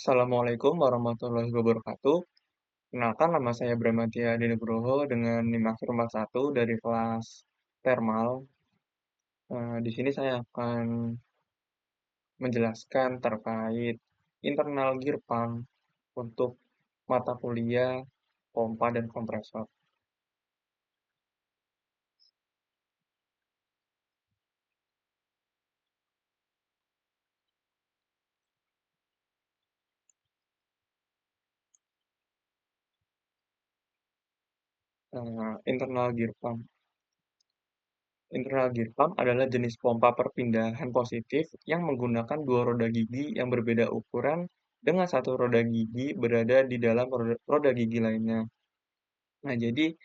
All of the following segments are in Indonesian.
Assalamualaikum warahmatullahi wabarakatuh. Kenalkan nama saya Brahmatia Nugroho dengan NIM akhir 41 dari kelas Thermal. Di sini saya akan menjelaskan terkait internal gear pump untuk mata kuliah pompa dan kompresor. Internal gear pump. Internal gear pump adalah jenis pompa perpindahan positif yang menggunakan dua roda gigi yang berbeda ukuran dengan satu roda gigi berada di dalam roda gigi lainnya. Nah, jadi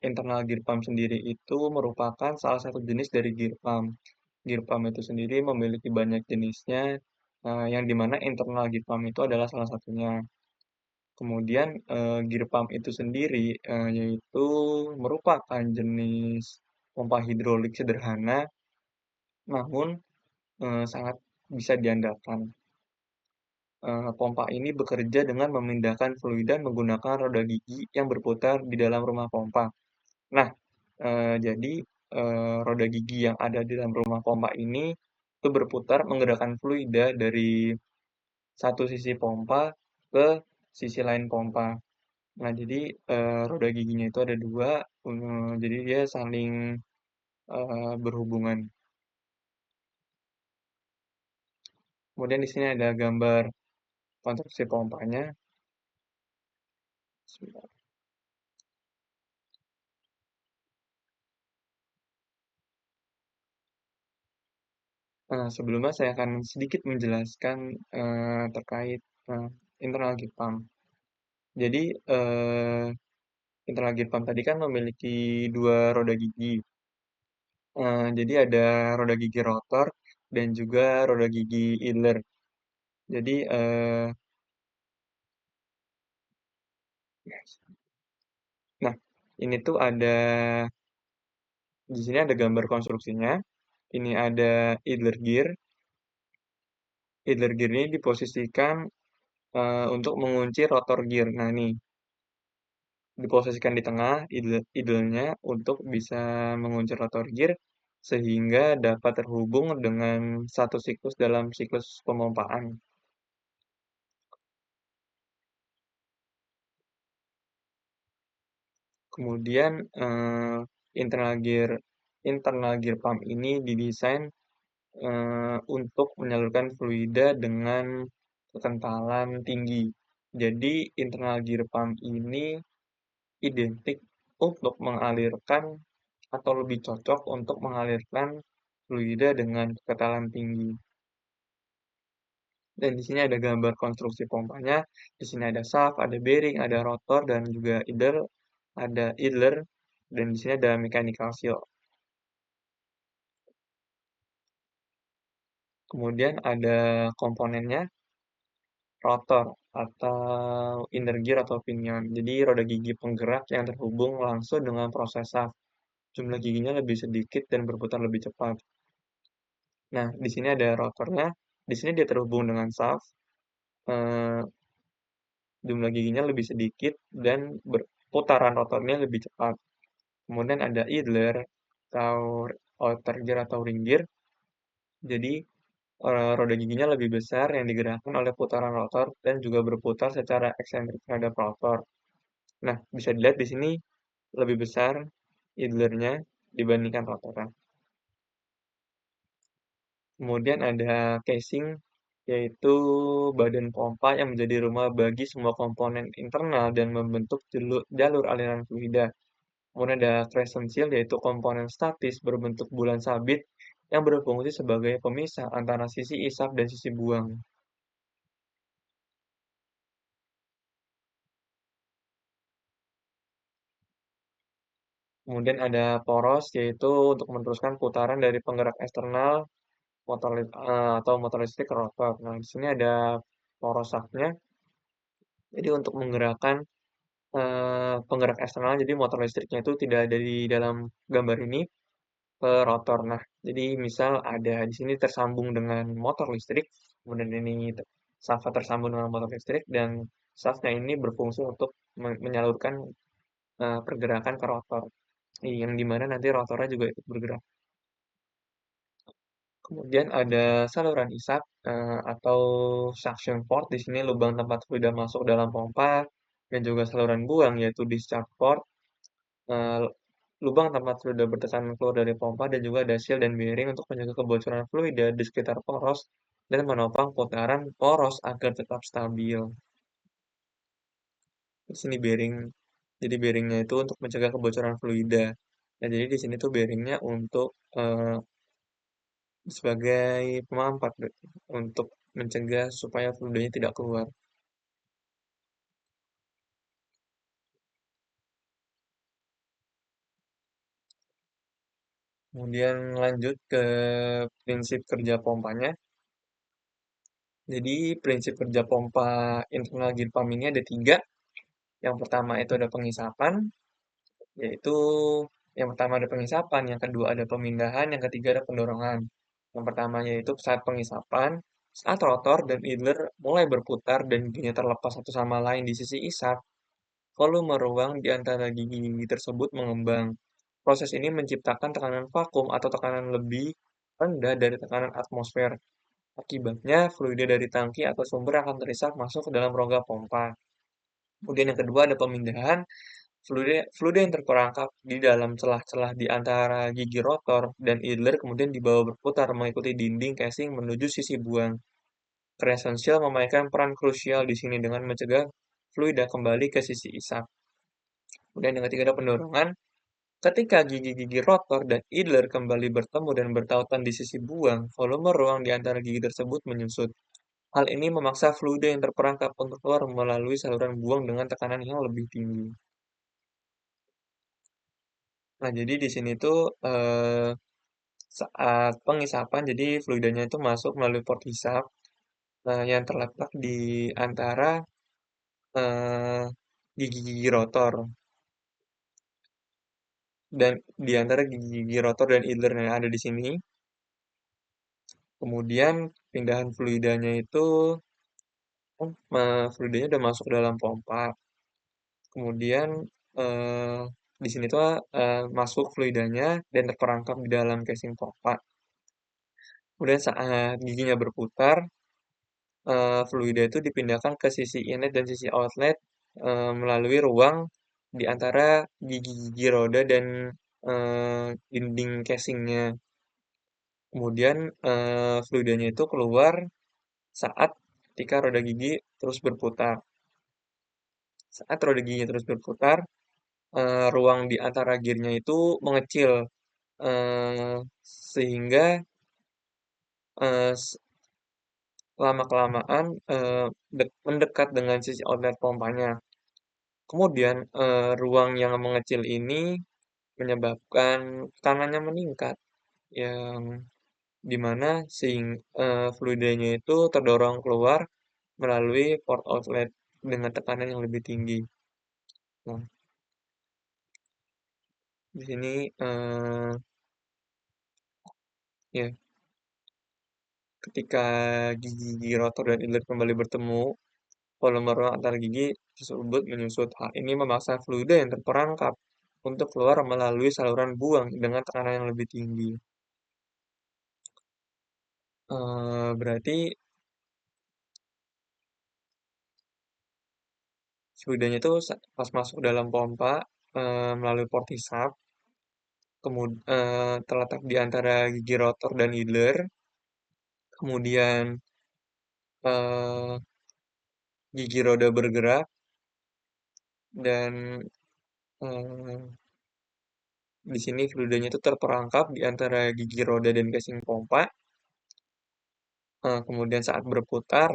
internal gear pump sendiri itu merupakan salah satu jenis dari gear pump. Gear pump itu sendiri memiliki banyak jenisnya, yang dimana internal gear pump itu adalah salah satunya. Kemudian gear pump itu sendiri yaitu merupakan jenis pompa hidrolik sederhana, namun sangat bisa diandalkan. Pompa ini bekerja dengan memindahkan fluida menggunakan roda gigi yang berputar di dalam rumah pompa. Nah, jadi, roda gigi yang ada di dalam rumah pompa ini itu berputar menggerakkan fluida dari satu sisi pompa ke sisi lain pompa. Nah, jadi, roda giginya itu ada 2, jadi dia saling, berhubungan. Kemudian di sini ada gambar konstruksi pompanya. Sebentar. Sebelumnya saya akan sedikit menjelaskan, terkait, internal heat pump. Jadi, internal gear pump tadi kan memiliki dua roda gigi. Jadi ada roda gigi rotor dan juga roda gigi idler. Jadi, nah ini tuh di sini ada gambar konstruksinya. Ini ada idler gear. Idler gear ini diposisikan untuk mengunci rotor gear. Nah ini diposisikan di tengah idle-nya untuk bisa mengunci rotor gear sehingga dapat terhubung dengan satu siklus dalam siklus pemompaan. Kemudian internal gear pump ini didesain untuk menyalurkan fluida dengan kekentalan tinggi. Jadi internal gear pump ini identik untuk mengalirkan atau lebih cocok untuk mengalirkan fluida dengan kekentalan tinggi. Dan di sini ada gambar konstruksi pompanya. Di sini ada shaft, ada bearing, ada rotor, dan juga ada idler, dan di sini ada mechanical seal. Kemudian ada komponennya, rotor atau inner gear atau pinion. Jadi roda gigi penggerak yang terhubung langsung dengan proses shaft. Jumlah giginya lebih sedikit dan berputar lebih cepat. Nah, di sini ada rotornya. Di sini dia terhubung dengan shaft. Eh, Jumlah giginya lebih sedikit dan putaran rotornya lebih cepat. Kemudian ada idler atau outer gear atau ring gear. Jadi roda giginya lebih besar yang digerakkan oleh putaran rotor dan juga berputar secara eksentrik terhadap rotor. Nah, bisa dilihat di sini lebih besar idlernya dibandingkan rotornya. Kemudian ada casing, yaitu badan pompa yang menjadi rumah bagi semua komponen internal dan membentuk jalur aliran fluida. Kemudian ada crescent seal, yaitu komponen statis berbentuk bulan sabit yang berfungsi sebagai pemisah antara sisi isap dan sisi buang. Kemudian ada poros, yaitu untuk meneruskan putaran dari penggerak eksternal atau motor listrik ke rotor. Nah, di sini ada poros shaftnya. Jadi untuk menggerakkan penggerak eksternal, jadi motor listriknya itu tidak ada di dalam gambar ini ke rotor. Nah, jadi misal ada di sini tersambung dengan motor listrik, kemudian ini shaft tersambung dengan motor listrik dan shaftnya ini berfungsi untuk menyalurkan pergerakan ke rotor, yang dimana nanti rotornya juga ikut bergerak. Kemudian ada saluran isap atau suction port. Di sini lubang tempat fluida masuk dalam pompa dan juga saluran buang yaitu discharge port. Eh, Lubang tempat fluida bertekanan keluar dari pompa dan juga ada seal dan bearing untuk menjaga kebocoran fluida di sekitar poros dan menopang putaran poros agar tetap stabil. Di sini bearing, jadi bearingnya itu untuk mencegah kebocoran fluida. Nah, jadi di sini tuh bearingnya untuk sebagai pemampat berarti, untuk mencegah supaya fluidanya tidak keluar. Kemudian lanjut ke prinsip kerja pompanya. Jadi prinsip kerja pompa internal gear pump ini ada tiga. Yang pertama itu ada pengisapan, yaitu yang pertama ada pengisapan, yang kedua ada pemindahan, yang ketiga ada pendorongan. Yang pertama yaitu saat pengisapan, saat rotor dan idler mulai berputar dan giginya terlepas satu sama lain di sisi isap, volume ruang di antara gigi-gigi tersebut mengembang. Proses ini menciptakan tekanan vakum atau tekanan lebih rendah dari tekanan atmosfer. Akibatnya, fluida dari tangki atau sumber akan terisap masuk ke dalam rongga pompa. Kemudian yang kedua ada pemindahan. Fluida yang terperangkap di dalam celah-celah di antara gigi rotor dan idler kemudian dibawa berputar mengikuti dinding casing menuju sisi buang. Crescential memainkan peran krusial di sini dengan mencegah fluida kembali ke sisi isap. Kemudian yang ketiga ada pendorongan. Ketika gigi-gigi rotor dan idler kembali bertemu dan bertautan di sisi buang, volume ruang di antara gigi tersebut menyusut. Hal ini memaksa fluida yang terperangkap untuk keluar melalui saluran buang dengan tekanan yang lebih tinggi. Nah, jadi di sini tuh saat pengisapan, jadi fluidanya itu masuk melalui port hisap yang terletak di antara eh, gigi-gigi rotor dan di antara gigi-gigi rotor dan idler yang ada di sini. Kemudian pindahan fluidanya itu fluidanya udah masuk dalam pompa. Kemudian eh, di sini tuh masuk fluidanya dan terperangkap di dalam casing pompa. Kemudian saat giginya berputar, fluida itu dipindahkan ke sisi inlet dan sisi outlet melalui ruang di antara gigi-gigi roda dan dinding casingnya. Kemudian fluidanya itu keluar saat ketika roda gigi terus berputar. Saat roda giginya terus berputar, ruang di antara gearnya itu mengecil sehingga eh, lama-kelamaan mendekat dengan sisi outlet pompanya. Kemudian ruang yang mengecil ini menyebabkan tekanannya meningkat, yang dimana fluidanya itu terdorong keluar melalui port outlet dengan tekanan yang lebih tinggi. Nah, di sini ya ketika gigi-gigi rotor dan inlet kembali bertemu, volume ruang antar gigi tersebut menyusut. Hal ini memaksa fluida yang terperangkap untuk keluar melalui saluran buang dengan tekanan yang lebih tinggi. Berarti fluidanya itu pas masuk dalam pompa melalui port hisap, terletak di antara gigi rotor dan idler, kemudian eh, gigi roda bergerak dan eh, di sini fluidanya itu terperangkap di antara gigi roda dan casing pompa. Kemudian saat berputar,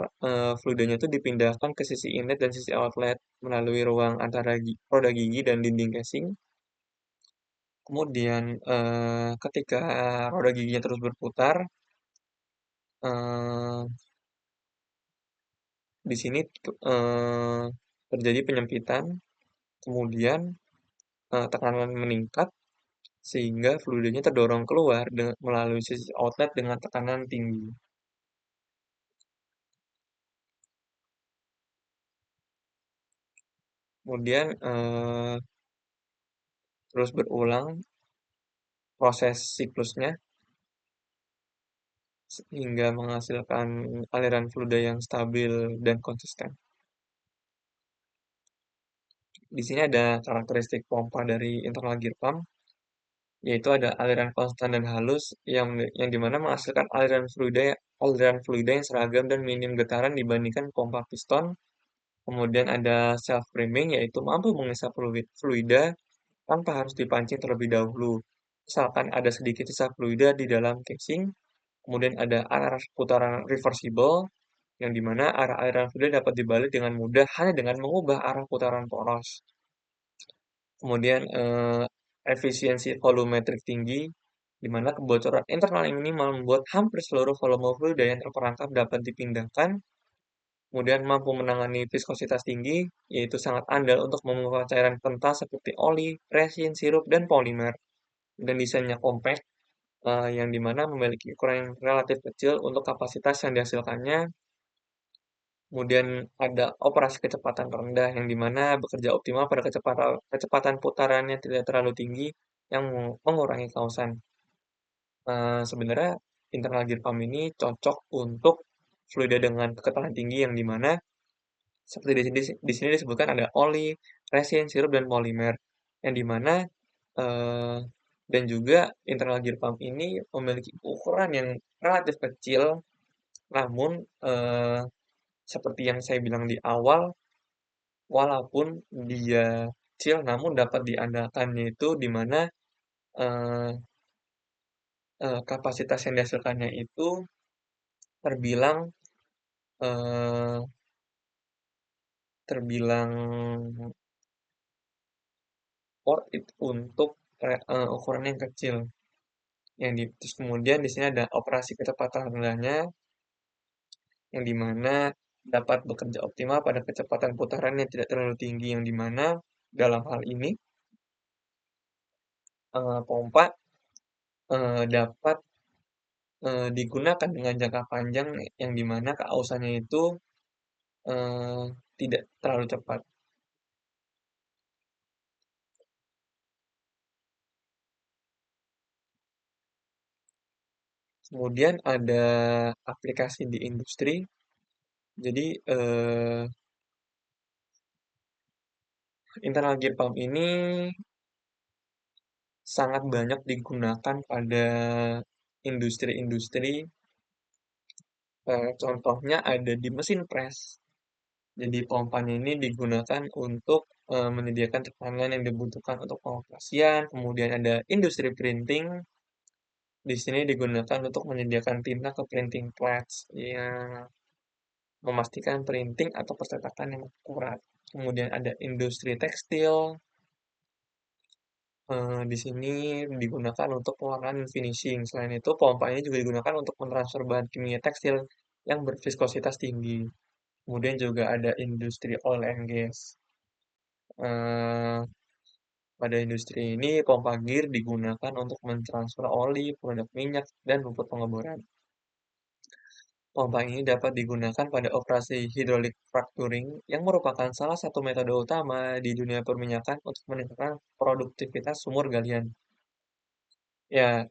fluidanya itu dipindahkan ke sisi inlet dan sisi outlet melalui ruang antara roda gigi dan dinding casing. Kemudian ketika roda giginya terus berputar, eh, di sini eh, terjadi penyempitan, kemudian tekanan meningkat sehingga fluidanya terdorong keluar melalui sisi outlet dengan tekanan tinggi. kemudian terus berulang proses siklusnya hingga menghasilkan aliran fluida yang stabil dan konsisten. Di sini ada karakteristik pompa dari internal gear pump, yaitu ada aliran konstan dan halus yang dimana menghasilkan aliran fluida yang seragam dan minim getaran dibandingkan pompa piston. Kemudian ada self priming, yaitu mampu mengisap fluida tanpa harus dipancing terlebih dahulu. Misalkan ada sedikit sisa fluida di dalam casing, kemudian ada arah putaran reversible, yang dimana arah aliran fluida dapat dibalik dengan mudah hanya dengan mengubah arah putaran poros. Kemudian efisiensi volumetrik tinggi, di mana kebocoran internal ini membuat hampir seluruh volume fluida yang terperangkap dapat dipindahkan. Kemudian mampu menangani viskositas tinggi, yaitu sangat andal untuk membuka cairan kental seperti oli, resin, sirup, dan polimer. Dan desainnya compact, yang dimana memiliki ukuran yang relatif kecil untuk kapasitas yang dihasilkannya. Kemudian ada operasi kecepatan rendah yang dimana bekerja optimal pada kecepatan putarannya tidak terlalu tinggi yang mengurangi kausan. Sebenarnya internal gear pump ini cocok untuk fluida dengan keketalan tinggi yang dimana seperti di sini disebutkan ada oli, resin, sirup, dan polimer yang dimana eh, dan juga internal gear pump ini memiliki ukuran yang relatif kecil, namun seperti yang saya bilang di awal, walaupun dia kecil namun dapat diandalkan yaitu di mana eh, kapasitas yang dihasilkannya itu terbilang eh, terbilang worth it untuk ukuran yang kecil. Terus kemudian di sini ada operasi kecepatan rendahnya yang dimana dapat bekerja optimal pada kecepatan putaran yang tidak terlalu tinggi yang dimana dalam hal ini pompa dapat digunakan dengan jangka panjang yang dimana keausannya itu eh, tidak terlalu cepat. Kemudian ada aplikasi di industri. Jadi internal gear pump ini sangat banyak digunakan pada industri-industri. Contohnya ada di mesin press. Jadi pompanya ini digunakan untuk menyediakan tekanan yang dibutuhkan untuk pengoperasian. Kemudian ada industri printing. Di sini digunakan untuk menyediakan tinta ke printing press yang memastikan printing atau percetakan yang akurat. Kemudian ada industri tekstil. Di sini digunakan untuk pewarnaan dan finishing. Selain itu, pompa ini juga digunakan untuk mentransfer bahan kimia tekstil yang berviskositas tinggi. Kemudian juga ada industri oil and gas. Eh, Pada industri ini, pompa gear digunakan untuk mentransfer oli, produk minyak, dan pupuk pengeboran. Pompa ini dapat digunakan pada operasi hydraulic fracturing yang merupakan salah satu metode utama di dunia perminyakan untuk meningkatkan produktivitas sumur galian. Ya,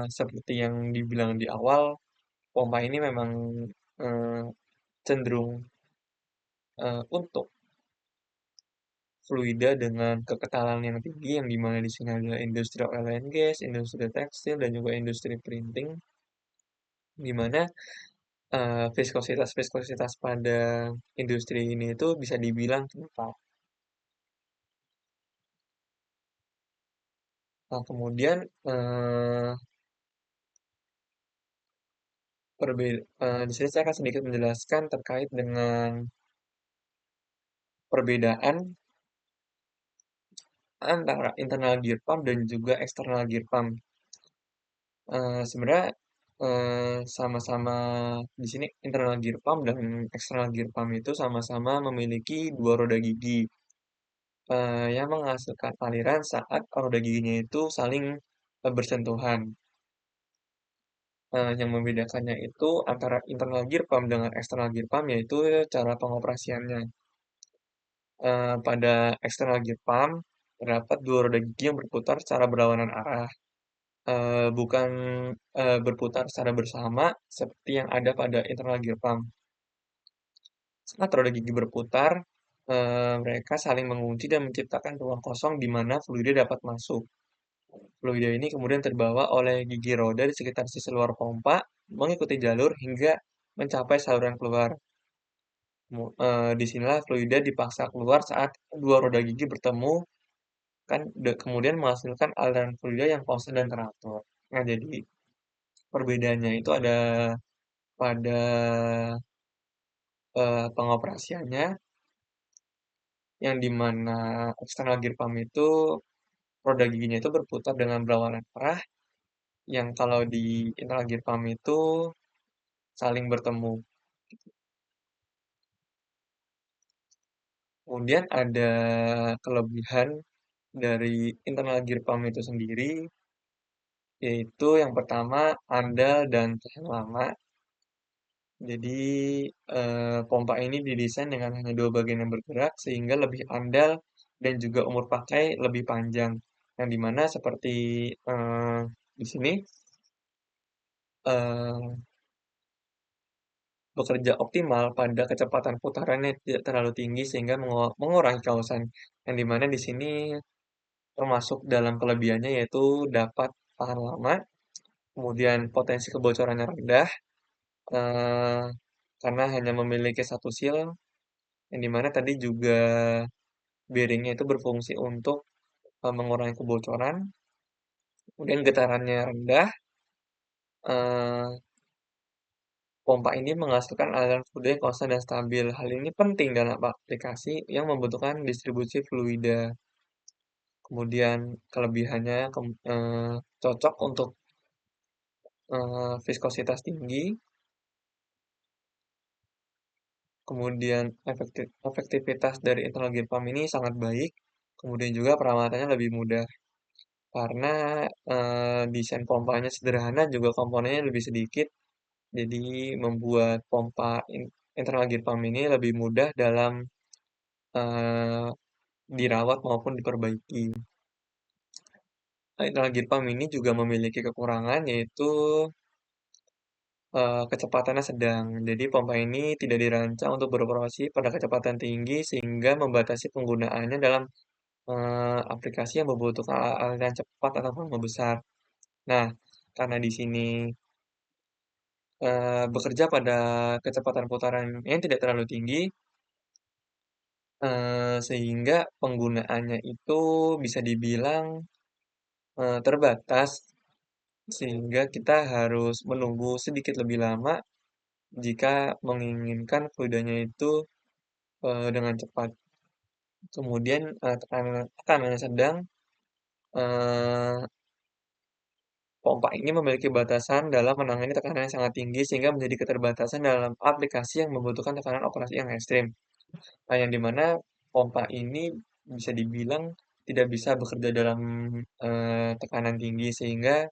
seperti yang dibilang di awal, pompa ini memang eh, cenderung untuk fluida dengan keketalan yang tinggi, yang dimana di sini ada industri oil and gas, industri tekstil, dan juga industri printing, di mana viskositas-viskositas pada industri ini itu bisa dibilang kental. Nah, kemudian di sini saya akan sedikit menjelaskan terkait dengan perbedaan antara internal gear pump dan juga external gear pump. Sebenarnya sama-sama di sini internal gear pump dan external gear pump itu sama-sama memiliki dua roda gigi yang menghasilkan aliran saat roda giginya itu saling bersentuhan. Yang membedakannya itu antara internal gear pump dengan external gear pump yaitu cara pengoperasiannya. Pada eksternal gear pump terdapat dua roda gigi yang berputar secara berlawanan arah, bukan berputar secara bersama seperti yang ada pada internal gear pump. Saat roda gigi berputar, mereka saling mengunci dan menciptakan ruang kosong di mana fluida dapat masuk. Fluida ini kemudian terbawa oleh gigi roda di sekitar sisi luar pompa, mengikuti jalur hingga mencapai saluran keluar. Disinilah fluida dipaksa keluar saat dua roda gigi bertemu, kan kemudian menghasilkan aliran fluida yang konstan dan teratur. Nah, jadi perbedaannya itu ada pada pengoperasiannya, yang dimana external gear pump itu roda giginya itu berputar dengan berlawanan arah, yang kalau di internal gear pump itu saling bertemu. Kemudian ada kelebihan dari internal gear pump itu sendiri, yaitu yang pertama andal dan tahan lama. Jadi pompa ini didesain dengan hanya dua bagian yang bergerak sehingga lebih andal dan juga umur pakai lebih panjang. Yang dimana seperti eh, di sini eh, bekerja optimal pada kecepatan putarannya tidak terlalu tinggi sehingga mengurangi kausan. Yang dimana di sini termasuk dalam kelebihannya yaitu dapat tahan lama, kemudian potensi kebocorannya rendah eh, karena hanya memiliki satu seal, yang dimana tadi juga bearingnya itu berfungsi untuk mengurangi kebocoran, kemudian getarannya rendah. eh, Pompa ini menghasilkan aliran fluida yang konstan dan stabil. Hal ini penting dalam aplikasi yang membutuhkan distribusi fluida. Kemudian kelebihannya cocok untuk viskositas tinggi, kemudian efektivitas dari internal gear pump ini sangat baik, kemudian juga perawatannya lebih mudah karena desain pompanya sederhana juga komponennya lebih sedikit, jadi membuat pompa internal gear pump ini lebih mudah dalam eh, dirawat maupun diperbaiki. Nah, internal gear pump ini juga memiliki kekurangan yaitu kecepatannya sedang. Jadi pompa ini tidak dirancang untuk beroperasi pada kecepatan tinggi sehingga membatasi penggunaannya dalam aplikasi yang membutuhkan aliran cepat atau volume besar. Nah, karena di sini bekerja pada kecepatan putaran yang tidak terlalu tinggi, sehingga penggunaannya itu bisa dibilang terbatas, sehingga kita harus menunggu sedikit lebih lama jika menginginkan fluidanya itu dengan cepat. Kemudian tekanannya sedang, eh, pompa ini memiliki batasan dalam menangani tekanan yang sangat tinggi sehingga menjadi keterbatasan dalam aplikasi yang membutuhkan tekanan operasi yang ekstrim. Nah, yang dimana pompa ini bisa dibilang tidak bisa bekerja dalam tekanan tinggi sehingga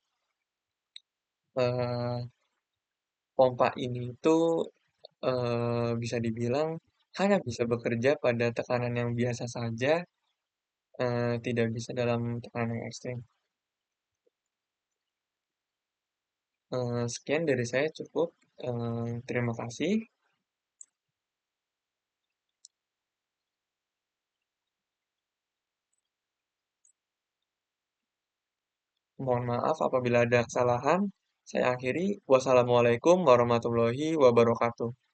eh, pompa ini itu bisa dibilang hanya bisa bekerja pada tekanan yang biasa saja, tidak bisa dalam tekanan yang ekstrim. Sekian dari saya cukup. Terima kasih. Mohon maaf apabila ada kesalahan. Saya akhiri. Wassalamualaikum warahmatullahi wabarakatuh.